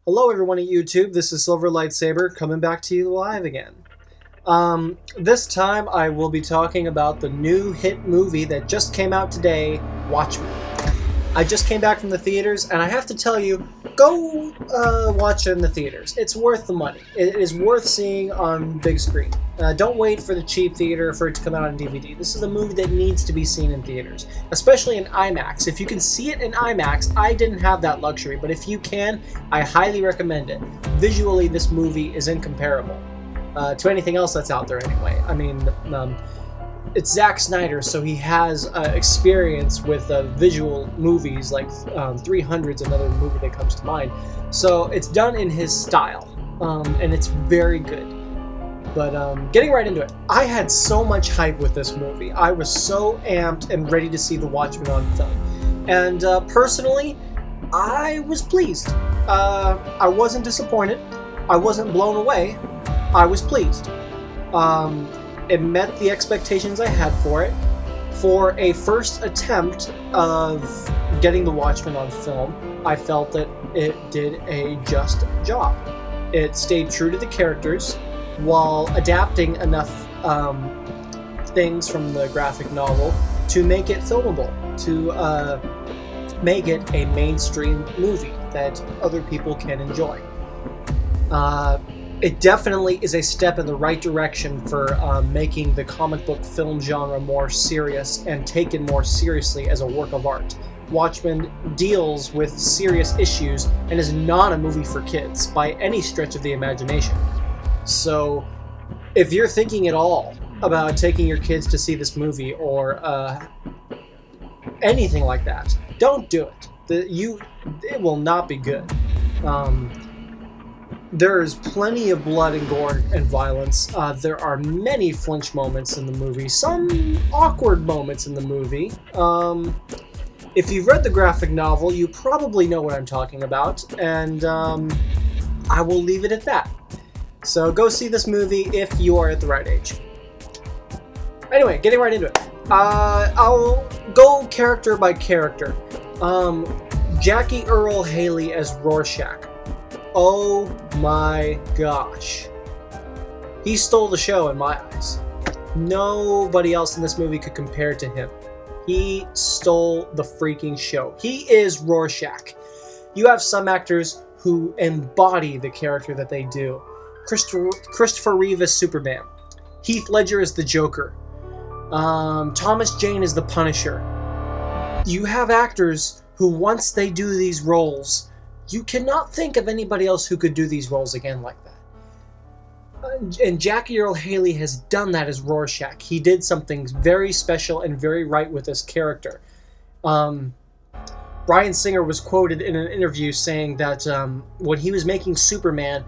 Hello everyone at YouTube, this is Silver Lightsaber coming back to you live again. This time I will be talking about the new hit movie that just came out today, Watchmen. I just came back from the theaters and I have to tell you, go watch it in the theaters. It's worth the money. It is worth seeing on big screen. Don't wait for the cheap theater for it to come out on DVD. This is a movie that needs to be seen in theaters, especially in IMAX. If you can see it in IMAX, I didn't have that luxury, but if you can, I highly recommend it. Visually, this movie is incomparable to anything else that's out there anyway. I mean, it's Zack Snyder, so he has experience with visual movies, like 300's another movie that comes to mind. So it's done in his style, and it's very good. But getting right into it, I had so much hype with this movie. I was so amped and ready to see The Watchmen on film. And personally, I was pleased. I wasn't disappointed. I wasn't blown away. I was pleased. It met the expectations I had for it. For a first attempt of getting The Watchmen on film, I felt that it did a just job. It stayed true to the characters while adapting enough things from the graphic novel to make it filmable, to make it a mainstream movie that other people can enjoy. It definitely is a step in the right direction for making the comic book film genre more serious and taken more seriously as a work of art. Watchmen deals with serious issues and is not a movie for kids by any stretch of the imagination. So, if you're thinking at all about taking your kids to see this movie or anything like that, don't do it. It will not be good. There is plenty of blood and gore and violence. There are many flinch moments in the movie, some awkward moments in the movie. If you've read the graphic novel, you probably know what I'm talking about, and I will leave it at that. So go see this movie if you are at the right age. Anyway, getting right into it. I'll go character by character. Jackie Earle Haley as Rorschach. Oh my gosh. He stole the show in my eyes. Nobody else in this movie could compare to him. He stole the freaking show. He is Rorschach. You have some actors who embody the character that they do. Christopher Reeve as Superman. Heath Ledger as the Joker. Thomas Jane as the Punisher. You have actors who, once they do these roles, you cannot think of anybody else who could do these roles again like that. And Jackie Earle Haley has done that as Rorschach. He did something very special and very right with this character. Bryan Singer was quoted in an interview saying that when he was making Superman,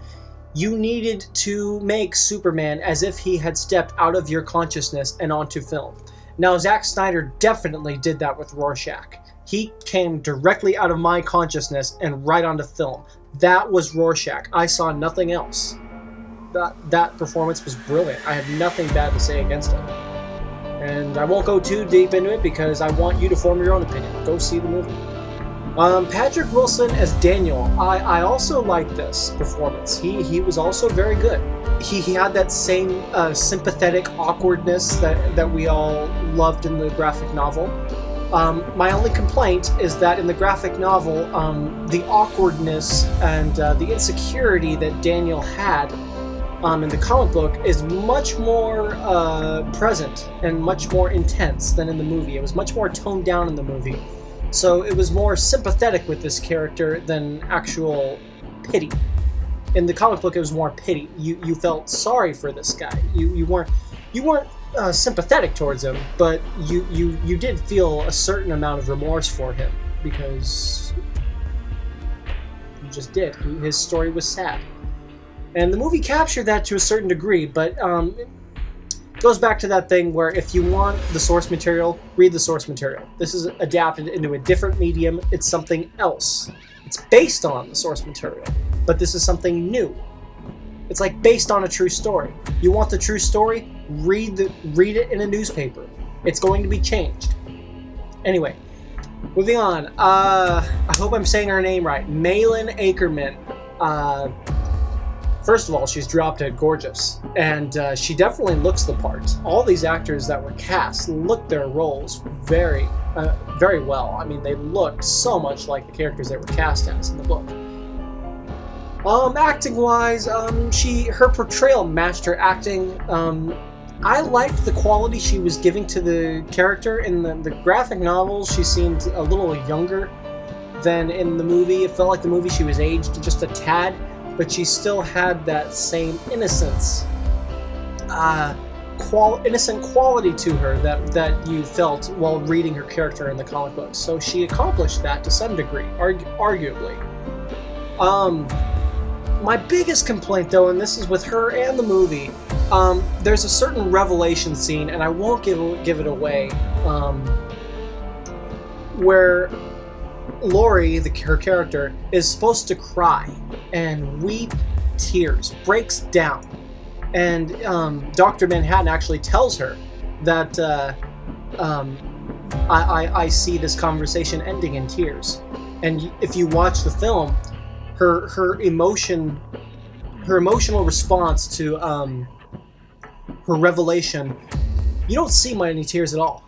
you needed to make Superman as if he had stepped out of your consciousness and onto film. Now, Zack Snyder definitely did that with Rorschach. He came directly out of my consciousness and right onto film. That was Rorschach. I saw nothing else. That performance was brilliant. I have nothing bad to say against it. And I won't go too deep into it because I want you to form your own opinion. Go see the movie. Patrick Wilson as Daniel. I also liked this performance. He was also very good. He had that same sympathetic awkwardness that we all loved in the graphic novel. My only complaint is that in the graphic novel, the awkwardness and the insecurity that Daniel had in the comic book is much more present and much more intense than in the movie. It was much more toned down in the movie. So it was more sympathetic with this character than actual pity. In the comic book, it was more pity. You felt sorry for this guy. You weren't sympathetic towards him, but you did feel a certain amount of remorse for him because you just did. His story was sad, and the movie captured that to a certain degree. But it goes back to that thing where if you want the source material, read the source material. This is adapted into a different medium. It's something else. It's based on the source material, but this is something new. It's like based on a true story. You want the true story? Read it in a newspaper. It's going to be changed. Anyway, moving on. I hope I'm saying her name right. Malin Akerman First of all, she's drop dead gorgeous, and she definitely looks the part. All these actors that were cast looked their roles very well. I mean, they looked so much like the characters they were cast as in the book. Acting-wise, her portrayal matched her acting. I liked the quality she was giving to the character. In the graphic novels, she seemed a little younger than in the movie. It felt like the movie she was aged just a tad, but she still had that same innocence, innocent quality to her that you felt while reading her character in the comic books. So she accomplished that to some degree, arguably. My biggest complaint, though, and this is with her and the movie, there's a certain revelation scene, and I won't give it away, where Laurie, her character, is supposed to cry and weep tears, breaks down. And Dr. Manhattan actually tells her that I see this conversation ending in tears. And if you watch the film, her emotional response to her revelation, you don't see many tears at all.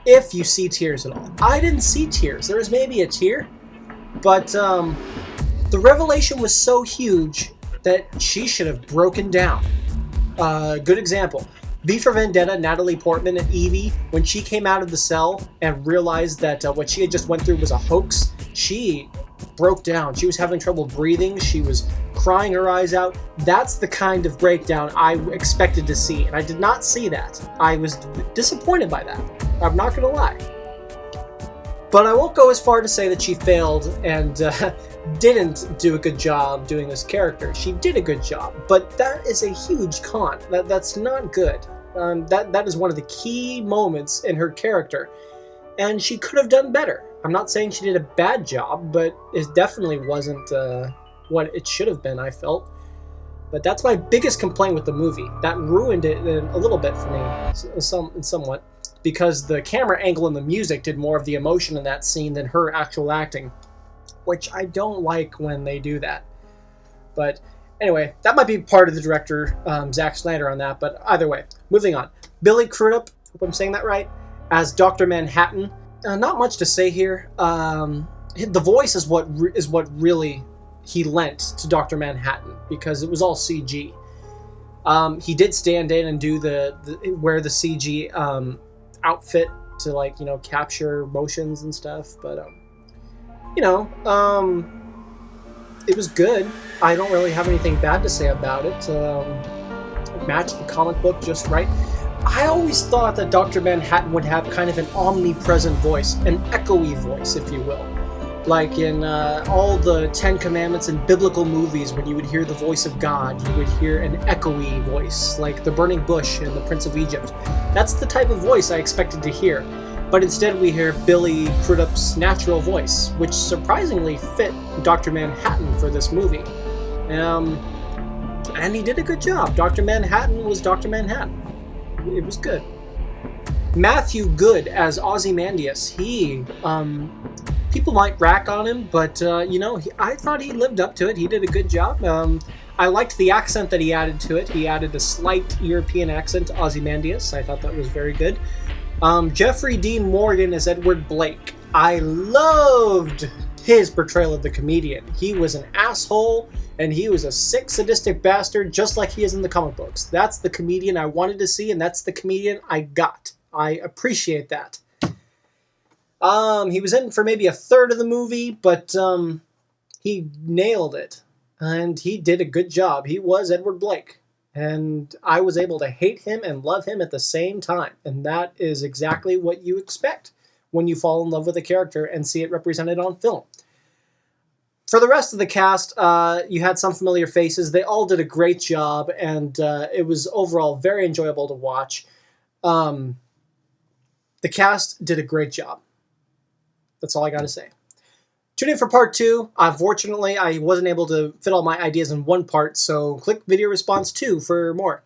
If you see tears at all. I didn't see tears. There was maybe a tear, but the revelation was so huge that she should have broken down. Good example. V for Vendetta, Natalie Portman and Evie, when she came out of the cell and realized that what she had just went through was a hoax, she broke down. She was having trouble breathing. She was crying her eyes out. That's the kind of breakdown I expected to see, and I did not see that. I was disappointed by that. I'm not going to lie. But I won't go as far to say that she failed and didn't do a good job doing this character. She did a good job, but that is a huge con. That's not good. That is one of the key moments in her character, and she could have done better. I'm not saying she did a bad job, but it definitely wasn't what it should have been, I felt. But that's my biggest complaint with the movie. That ruined it a little bit for me, somewhat, because the camera angle and the music did more of the emotion in that scene than her actual acting, which I don't like when they do that. But anyway, that might be part of the director, Zack Snyder, on that, but either way, moving on. Billy Crudup, hope I'm saying that right, as Dr. Manhattan. Not much to say here. The voice is what really he lent to Dr. Manhattan, because it was all CG. He did stand in and do wear the CG outfit to capture motions and stuff, but it was good. I don't really have anything bad to say about it. It matched the comic book just right. I always thought that Dr. Manhattan would have kind of an omnipresent voice, an echoey voice, if you will. Like in all the Ten Commandments and biblical movies, when you would hear the voice of God, you would hear an echoey voice, like the burning bush in The Prince of Egypt. That's the type of voice I expected to hear. But instead we hear Billy Crudup's natural voice, which surprisingly fit Dr. Manhattan for this movie. And he did a good job. Dr. Manhattan was Dr. Manhattan. It was good. Matthew Good as Ozymandias. He, people might rack on him, but, I thought he lived up to it. He did a good job. I liked the accent that he added to it. He added a slight European accent to Ozymandias. I thought that was very good. Jeffrey Dean Morgan as Edward Blake. I loved his portrayal of the comedian. He was an asshole, and he was a sick, sadistic bastard, just like he is in the comic books. That's the comedian I wanted to see, and that's the comedian I got. I appreciate that. He was in for maybe a third of the movie, but he nailed it, and he did a good job. He was Edward Blake, and I was able to hate him and love him at the same time, and that is exactly what you expect when you fall in love with a character and see it represented on film. For the rest of the cast, you had some familiar faces. They all did a great job, and it was overall very enjoyable to watch. The cast did a great job. That's all I got to say. Tune in for part 2. Unfortunately, I wasn't able to fit all my ideas in one part, so click video response 2 for more.